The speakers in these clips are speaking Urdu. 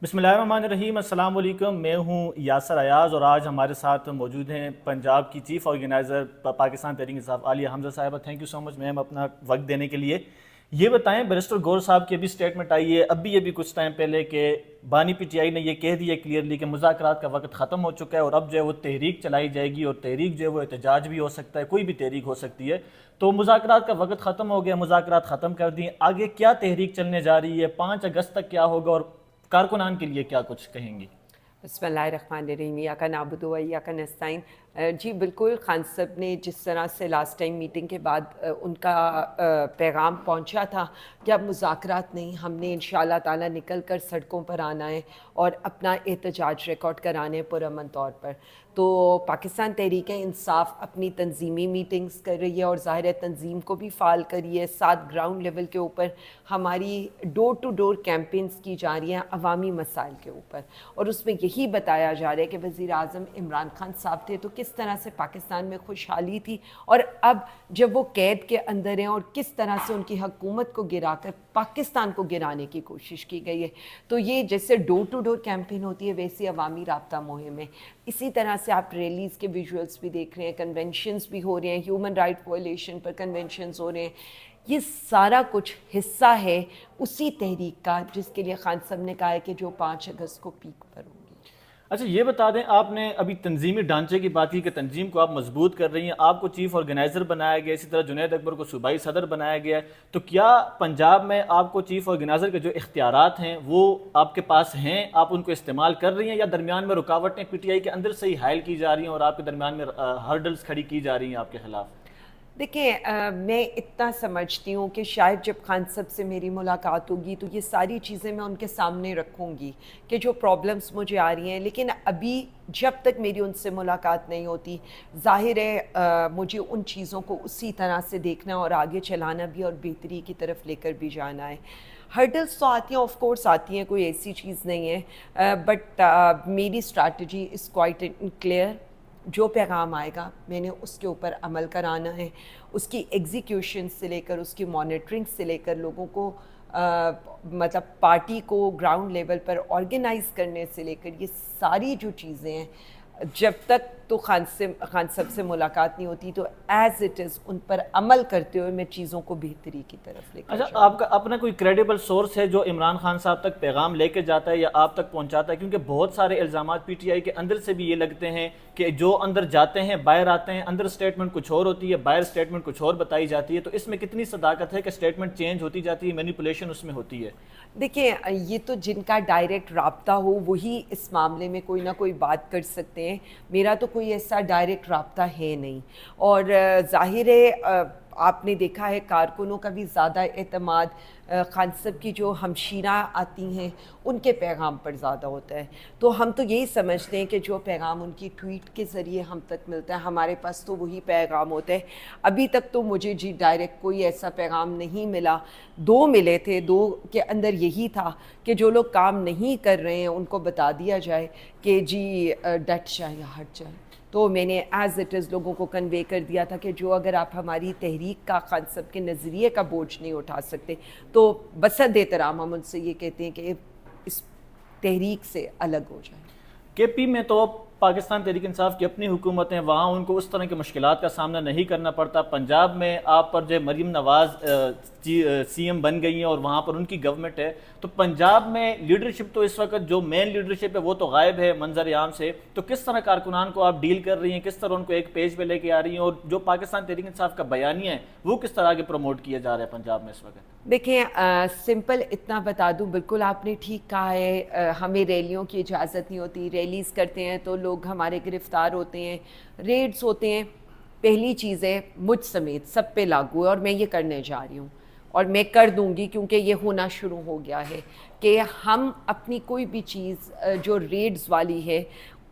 بسم اللہ الرحمن الرحیم، السلام علیکم۔ میں ہوں یاسر ایاز اور آج ہمارے ساتھ موجود ہیں پنجاب کی چیف آرگنائزر پاکستان تحریک انصاف عالیہ حمزہ صاحبہ۔ تھینک یو سو مچ میم اپنا وقت دینے کے لیے۔ یہ بتائیں، بیرسٹر گور صاحب کی ابھی اسٹیٹمنٹ آئی ہے ابھی کچھ ٹائم پہلے کہ بانی پی ٹی آئی نے یہ کہہ دیا کلیئرلی کہ مذاکرات کا وقت ختم ہو چکا ہے اور اب جو ہے وہ تحریک چلائی جائے گی، اور تحریک جو ہے وہ احتجاج بھی ہو سکتا ہے، کوئی بھی تحریک ہو سکتی ہے۔ تو مذاکرات کا وقت ختم ہو گیا، مذاکرات ختم کر دیں، آگے کیا تحریک چلنے جا رہی ہے؟ 5 اگست تک کیا ہوگا اور کارکنان کے لیے کیا کچھ کہیں گی؟ بسم اللہ الرحمن الرحیم، ایاک نعبد و ایاک نستعین۔ جی بالکل، خان صاحب نے جس طرح سے لاسٹ ٹائم میٹنگ کے بعد ان کا پیغام پہنچا تھا کہ اب مذاکرات نہیں، ہم نے انشاءاللہ تعالیٰ نکل کر سڑکوں پر آنا ہے اور اپنا احتجاج ریکارڈ کرانے ہیں پرامن طور پر، تو پاکستان تحریک انصاف اپنی تنظیمی میٹنگز کر رہی ہے اور ظاہر ہے تنظیم کو بھی فعال کری ہے۔ ساتھ گراؤنڈ لیول کے اوپر ہماری ڈور ٹو ڈور کیمپینز کی جا رہی ہیں عوامی مسائل کے اوپر، اور اس میں یہی بتایا جا رہا ہے کہ وزیر اعظم عمران خان صاحب تھے تو کس طرح سے پاکستان میں خوشحالی تھی، اور اب جب وہ قید کے اندر ہیں اور کس طرح سے ان کی حکومت کو گرا کر پاکستان کو گرانے کی کوشش کی گئی ہے۔ تو یہ جیسے ڈور ٹو ڈور کیمپین ہوتی ہے ویسی عوامی رابطہ مہم ہے۔ اسی طرح سے آپ ریلیز کے ویژولز بھی دیکھ رہے ہیں، کنونشنز بھی ہو رہے ہیں، ہیومن رائٹ وائلیشن پر کنونشنز ہو رہے ہیں۔ یہ سارا کچھ حصہ ہے اسی تحریک کا جس کے لیے خان صاحب نے کہا ہے کہ جو 5 اگست کو پیک پر ہوگی۔ اچھا یہ بتا دیں، آپ نے ابھی تنظیمی ڈھانچے کی بات کی کہ تنظیم کو آپ مضبوط کر رہی ہیں، آپ کو چیف آرگنائزر بنایا گیا، اسی طرح جنید اکبر کو صوبائی صدر بنایا گیا ہے، تو کیا پنجاب میں آپ کو چیف آرگنائزر کے جو اختیارات ہیں وہ آپ کے پاس ہیں، آپ ان کو استعمال کر رہی ہیں، یا درمیان میں رکاوٹیں پی ٹی آئی کے اندر سے ہی حائل کی جا رہی ہیں اور آپ کے درمیان میں ہرڈلز کھڑی کی جا رہی ہیں آپ کے خلاف؟ دیکھیں، میں اتنا سمجھتی ہوں کہ شاید جب خان صاحب سے میری ملاقات ہوگی تو یہ ساری چیزیں میں ان کے سامنے رکھوں گی کہ جو پرابلمس مجھے آ رہی ہیں، لیکن ابھی جب تک میری ان سے ملاقات نہیں ہوتی، ظاہر ہے مجھے ان چیزوں کو اسی طرح سے دیکھنا اور آگے چلانا بھی اور بہتری کی طرف لے کر بھی جانا ہے۔ ہرڈلس تو آتی ہیں، آف کورس آتی ہیں، کوئی ایسی چیز نہیں ہے، بٹ میری اسٹریٹجی از کوائٹ کلیئر۔ جو پیغام آئے گا میں نے اس کے اوپر عمل کرانا ہے، اس کی ایگزیکیوشن سے لے کر اس کی مانیٹرنگ سے لے کر لوگوں کو مطلب پارٹی کو گراؤنڈ لیول پر آرگنائز کرنے سے لے کر یہ ساری جو چیزیں ہیں، جب تک تو خان صاحب سے ملاقات نہیں ہوتی تو ایز اٹ از ان پر عمل کرتے ہوئے میں چیزوں کو بہتری کی طرف لے کر اچھا، جاؤں۔ آپ کا اپنا کوئی کریڈیبل سورس ہے جو عمران خان صاحب تک پیغام لے کے جاتا ہے یا آپ تک پہنچاتا ہے؟ کیونکہ بہت سارے الزامات پی ٹی آئی کے اندر سے بھی یہ لگتے ہیں کہ جو اندر جاتے ہیں باہر آتے ہیں، اندر اسٹیٹمنٹ کچھ اور ہوتی ہے، باہر اسٹیٹمنٹ کچھ اور بتائی جاتی ہے، تو اس میں کتنی صداقت ہے کہ اسٹیٹمنٹ چینج ہوتی جاتی ہے، مینیپولیشن اس میں ہوتی ہے؟ دیکھیں، یہ تو جن کا ڈائریکٹ رابطہ ہو وہی اس معاملے میں کوئی نہ کوئی بات کر سکتے ہیں، میرا تو کوئی ایسا ڈائریکٹ رابطہ ہے نہیں، اور ظاہر ہے آپ نے دیکھا ہے کارکنوں کا بھی زیادہ اعتماد خان صاحب کی جو ہمشیرہ آتی ہیں ان کے پیغام پر زیادہ ہوتا ہے، تو ہم تو یہی سمجھتے ہیں کہ جو پیغام ان کی ٹویٹ کے ذریعے ہم تک ملتا ہے ہمارے پاس تو وہی پیغام ہوتا ہے۔ ابھی تک تو مجھے جی ڈائریکٹ کوئی ایسا پیغام نہیں ملا، 2 ملے تھے، 2 کے اندر یہی تھا کہ جو لوگ کام نہیں کر رہے ہیں ان کو بتا دیا جائے کہ جی ڈٹ جائیں یا ہٹ جائیں، تو میں نے ایز اٹ از لوگوں کو کنوے کر دیا تھا کہ جو اگر آپ ہماری تحریک کا خان صاحب کے نظریے کا بوجھ نہیں اٹھا سکتے تو بسد احترام ہم ان سے یہ کہتے ہیں کہ اس تحریک سے الگ ہو جائیں۔ کے پی میں تو پاکستان تحریک انصاف کی اپنی حکومت ہیں، وہاں ان کو اس طرح کی مشکلات کا سامنا نہیں کرنا پڑتا۔ پنجاب میں آپ پر جو مریم نواز سی ایم بن گئی ہیں اور وہاں پر ان کی گورنمنٹ ہے، تو پنجاب میں لیڈرشپ تو اس وقت جو مین لیڈرشپ ہے وہ تو غائب ہے منظر عام سے، تو کس طرح کارکنان کو آپ ڈیل کر رہی ہیں، کس طرح ان کو ایک پیج پہ لے کے آ رہی ہیں، اور جو پاکستان تحریک انصاف کا بیانیہ ہے وہ کس طرح آگے پروموٹ کیا جا رہا ہے پنجاب میں اس وقت؟ دیکھیں، سمپل اتنا بتا دوں، بالکل آپ نے ٹھیک کہا ہے، ہمیں ریلیوں کی اجازت نہیں ہوتی، ریلیز کرتے ہیں تو لوگ ہمارے گرفتار ہوتے ہیں، ریڈز ہوتے ہیں۔ پہلی چیز ہے مجھ سمیت سب پہ لاگو ہے اور میں یہ کرنے جا رہی ہوں اور میں کر دوں گی کیونکہ یہ ہونا شروع ہو گیا ہے کہ ہم اپنی کوئی بھی چیز جو ریڈز والی ہے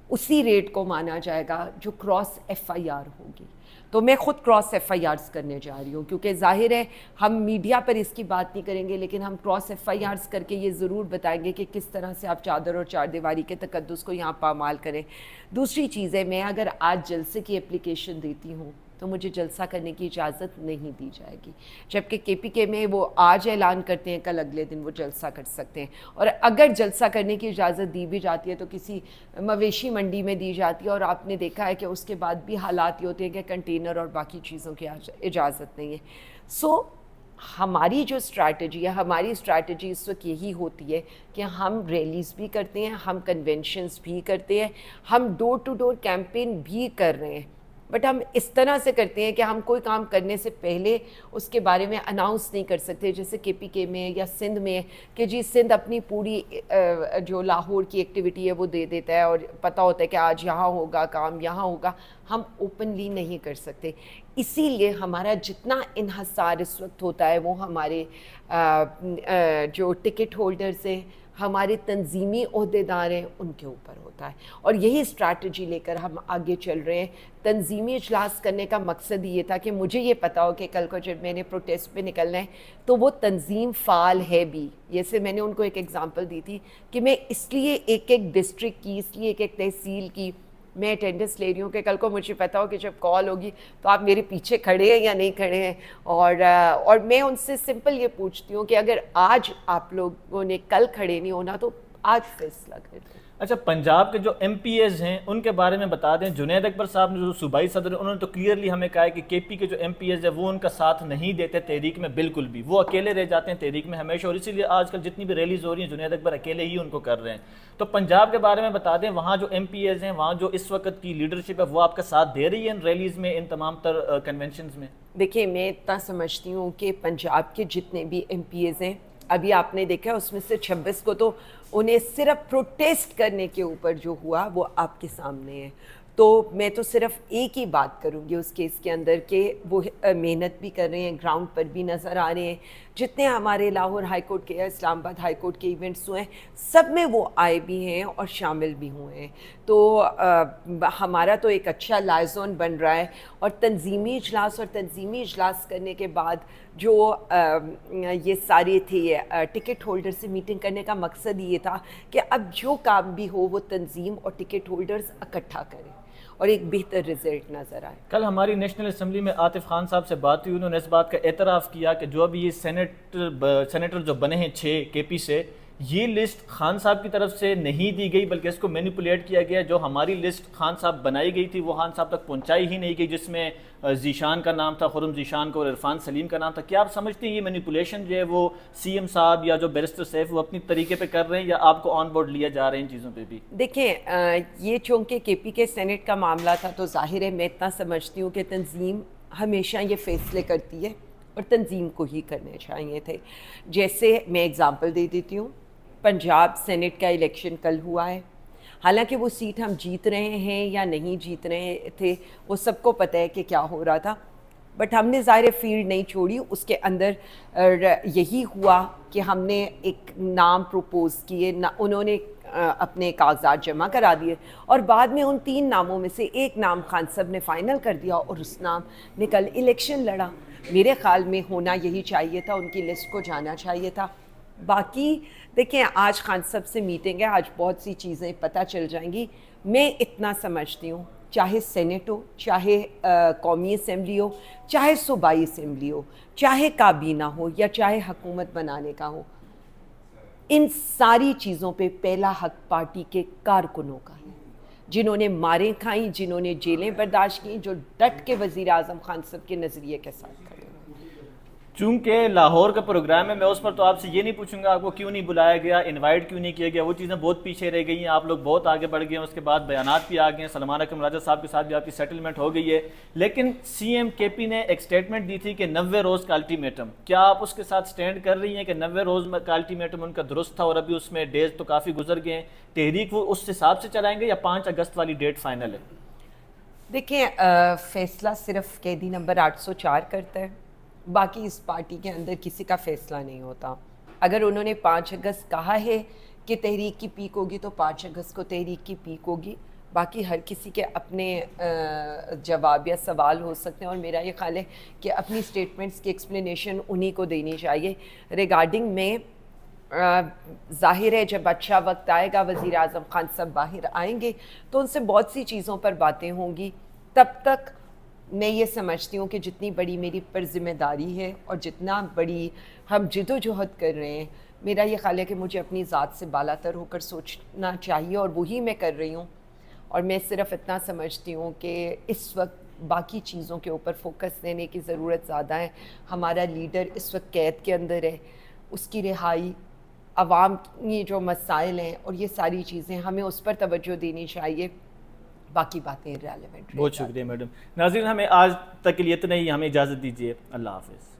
اسی ریٹ کو مانا جائے گا جو کراس ایف آئی آر ہوگی، تو میں خود کراس ایف آئی آرز کرنے جا رہی ہوں، کیونکہ ظاہر ہے ہم میڈیا پر اس کی بات نہیں کریں گے لیکن ہم کراس ایف آئی آرز کر کے یہ ضرور بتائیں گے کہ کس طرح سے آپ چادر اور چار دیواری کے تقدس کو یہاں پامال کریں۔ دوسری چیز ہے، میں اگر آج جلسے کی اپلیکیشن دیتی ہوں تو مجھے جلسہ کرنے کی اجازت نہیں دی جائے گی. جبکہ کے پی کے میں وہ آج اعلان کرتے ہیں کل اگلے دن وہ جلسہ کر سکتے ہیں, اور اگر جلسہ کرنے کی اجازت دی بھی جاتی ہے تو کسی مویشی منڈی میں دی جاتی ہے, اور آپ نے دیکھا ہے کہ اس کے بعد بھی حالات یہ ہوتے ہیں کہ کنٹینر اور باقی چیزوں کی اجازت نہیں ہے. سو ہماری جو اسٹریٹجی ہے, ہماری اسٹریٹجی اس وقت یہی ہوتی ہے کہ ہم ریلیز بھی کرتے ہیں, ہم کنونشنز بھی کرتے ہیں, ہم ڈور ٹو ڈور کیمپین بھی کر رہے ہیں, بٹ ہم اس طرح سے کرتے ہیں کہ ہم کوئی کام کرنے سے پہلے اس کے بارے میں اناؤنس نہیں کر سکتے, جیسے کے پی کے میں یا سندھ میں کہ جی سندھ اپنی پوری جو لاہور کی ایکٹیویٹی ہے وہ دے دیتا ہے, اور پتہ ہوتا ہے کہ آج یہاں ہوگا کام, یہاں ہوگا. ہم اوپنلی نہیں کر سکتے, اسی لیے ہمارا جتنا انحصار اس وقت ہوتا ہے وہ ہمارے جو ٹکٹ ہولڈرز ہیں, ہمارے تنظیمی عہدیدار ہیں, ان کے اوپر ہوتا ہے. اور یہی اسٹریٹجی لے کر ہم آگے چل رہے ہیں. تنظیمی اجلاس کرنے کا مقصد یہ تھا کہ مجھے یہ پتا ہو کہ کل کو جب میں نے پروٹیسٹ پہ نکلنا ہے تو وہ تنظیم فعال ہے بھی. جیسے میں نے ان کو ایک ایگزامپل دی تھی کہ میں اس لیے ایک ایک ڈسٹرکٹ کی, اس لیے ایک ایک تحصیل کی میں اٹینڈنس لے رہی ہوں کہ کل کو مجھے پتا ہو کہ جب کال ہوگی تو آپ میرے پیچھے کھڑے ہیں یا نہیں کھڑے ہیں. اور میں ان سے سمپل یہ پوچھتی ہوں کہ اگر آج آپ لوگوں نے کل کھڑے نہیں ہونا تو آج فیصلہ کر دیں. اچھا, پنجاب کے جو ایم پی ایز ہیں ان کے بارے میں بتا دیں. جنید اکبر صاحب نے جو صوبائی صدر انہوں نے تو کلیئرلی ہمیں کہا ہے کہ کے پی کے جو ایم پی ایز ہیں وہ ان کا ساتھ نہیں دیتے تحریک میں بالکل بھی, وہ اکیلے رہ جاتے ہیں تحریک میں ہمیشہ, اور اسی لیے آج کل جتنی بھی ریلیز ہو رہی ہیں جنید اکبر اکیلے ہی ان کو کر رہے ہیں. تو پنجاب کے بارے میں بتا دیں, وہاں جو ایم پی ایز ہیں, وہاں جو اس وقت کی لیڈرشپ ہے وہ آپ کا ساتھ دے رہی ہے ان ریلیز میں, ان تمام تر کنونشنز میں؟ دیکھیں, میں اتنا سمجھتی ہوں کہ پنجاب کے جتنے بھی ایم پی ایز ہیں, ابھی آپ نے دیکھا اس میں سے 26 کو تو انہیں صرف پروٹیسٹ کرنے کے اوپر جو ہوا وہ آپ کے سامنے ہے. تو میں تو صرف ایک ہی بات کروں گی اس کیس کے اندر کہ وہ محنت بھی کر رہے ہیں, گراؤنڈ پر بھی نظر آ رہے ہیں. جتنے ہمارے لاہور ہائی کورٹ کے یا اسلام آباد ہائی کورٹ کے ایونٹس ہوئے ہیں سب میں وہ آئے بھی ہیں اور شامل بھی ہوئے ہیں. تو ہمارا تو ایک اچھا لائزون بن رہا ہے. اور تنظیمی اجلاس کرنے کے بعد جو یہ سارے تھے ٹکٹ ہولڈر سے میٹنگ کرنے کا مقصد یہ تھا کہ اب جو کام بھی ہو وہ تنظیم اور ٹکٹ ہولڈرز اکٹھا کریں اور ایک بہتر رزلٹ نظر آئے. کل ہماری نیشنل اسمبلی میں عاطف خان صاحب سے بات ہوئی, انہوں نے اس بات کا اعتراف کیا کہ جو ابھی یہ سینیٹر جو بنے ہیں 6 کے پی سے, یہ لسٹ خان صاحب کی طرف سے نہیں دی گئی بلکہ اس کو مینیپولیٹ کیا گیا. جو ہماری لسٹ خان صاحب بنائی گئی تھی وہ خان صاحب تک پہنچائی ہی نہیں گئی, جس میں ذیشان کا نام تھا, خرم ذیشان کا, اور عرفان سلیم کا نام تھا. کیا آپ سمجھتے ہیں یہ مینیپولیشن جو ہے وہ سی ایم صاحب یا جو بیرسٹر سیف وہ اپنی طریقے پہ کر رہے ہیں, یا آپ کو آن بورڈ لیا جا رہا ہے ان چیزوں پہ بھی؟ دیکھیں, یہ چونکہ کے پی کے سینٹ کا معاملہ تھا تو ظاہر ہے میں اتنا سمجھتی ہوں کہ تنظیم ہمیشہ یہ فیصلے کرتی ہے اور تنظیم کو ہی کرنے چاہیے تھے. جیسے میں اگزامپل دے دیتی ہوں, پنجاب سینٹ کا الیکشن کل ہوا ہے, حالانکہ وہ سیٹ ہم جیت رہے ہیں یا نہیں جیت رہے تھے وہ سب کو پتہ ہے کہ کیا ہو رہا تھا, بٹ ہم نے ظاہر فیلڈ نہیں چھوڑی. اس کے اندر یہی ہوا کہ ہم نے ایک نام پروپوز کیے, انہوں نے اپنے کاغذات جمع کرا دیے, اور بعد میں ان 3 ناموں میں سے ایک نام خان صاحب نے فائنل کر دیا اور اس نام نے کل الیکشن لڑا. میرے خیال میں ہونا یہی چاہیے تھا, ان کی لسٹ کو جانا چاہیے تھا. باقی دیکھیں, آج خان صاحب سے میٹنگ ہے, آج بہت سی چیزیں پتہ چل جائیں گی. میں اتنا سمجھتی ہوں چاہے سینٹ ہو, چاہے قومی اسمبلی ہو, چاہے صوبائی اسمبلی ہو, چاہے کابینہ ہو یا چاہے حکومت بنانے کا ہو, ان ساری چیزوں پہ پہلا حق پارٹی کے کارکنوں کا ہے, جنہوں نے ماریں کھائیں, جنہوں نے جیلیں برداشت کیں, جو ڈٹ کے وزیر اعظم خان صاحب کے نظریے کے ساتھ کھڑے. چونکہ لاہور کا پروگرام ہے, میں اس پر تو آپ سے یہ نہیں پوچھوں گا آپ کو کیوں نہیں بلایا گیا, انوائٹ کیوں نہیں کیا گیا, وہ چیزیں بہت پیچھے رہ گئی ہیں. آپ لوگ بہت آگے بڑھ گئے ہیں, اس کے بعد بیانات بھی آ گئے ہیں, سلمان اکرم راجہ صاحب کے ساتھ بھی آپ کی سیٹلمنٹ ہو گئی ہے. لیکن سی ایم کے پی نے ایک سٹیٹمنٹ دی تھی کہ 90 روز کا الٹیمیٹم, کیا آپ اس کے ساتھ سٹینڈ کر رہی ہیں کہ 90 روز کا الٹیمیٹم ان کا درست تھا, اور ابھی اس میں ڈیز تو کافی گزر گئے ہیں, تحریک وہ اس حساب سے چلائیں گے یا 5 اگست والی ڈیٹ فائنل ہے؟ دیکھیں, فیصلہ صرف قیدی نمبر 804 کرتا ہے, باقی اس پارٹی کے اندر کسی کا فیصلہ نہیں ہوتا. اگر انہوں نے 5 اگست کہا ہے کہ تحریک کی پیک ہوگی تو 5 اگست کو تحریک کی پیک ہوگی. باقی ہر کسی کے اپنے جواب یا سوال ہو سکتے ہیں, اور میرا یہ خیال ہے کہ اپنی سٹیٹمنٹس کی ایکسپلینیشن انہی کو دینی چاہیے. ریگارڈنگ میں ظاہر ہے جب اچھا وقت آئے گا, وزیر اعظم خان صاحب باہر آئیں گے تو ان سے بہت سی چیزوں پر باتیں ہوں گی. تب تک میں یہ سمجھتی ہوں کہ جتنی بڑی میری پر ذمہ داری ہے اور جتنا بڑی ہم جد و جہد کر رہے ہیں، میرا یہ خیال ہے کہ مجھے اپنی ذات سے بالا تر ہو کر سوچنا چاہیے، اور وہی میں کر رہی ہوں. اور میں صرف اتنا سمجھتی ہوں کہ اس وقت باقی چیزوں کے اوپر فوکس دینے کی ضرورت زیادہ ہے. ہمارا لیڈر اس وقت قید کے اندر ہے، اس کی رہائی، عوام کی جو مسائل ہیں اور یہ ساری چیزیں ہمیں اس پر توجہ دینی چاہیے. باقی باتیں ریلیونٹ. بہت شکریہ میڈم. ناظرین ہمیں آج تک کے لیے اتنا ہی، ہمیں اجازت دیجیے. اللہ حافظ.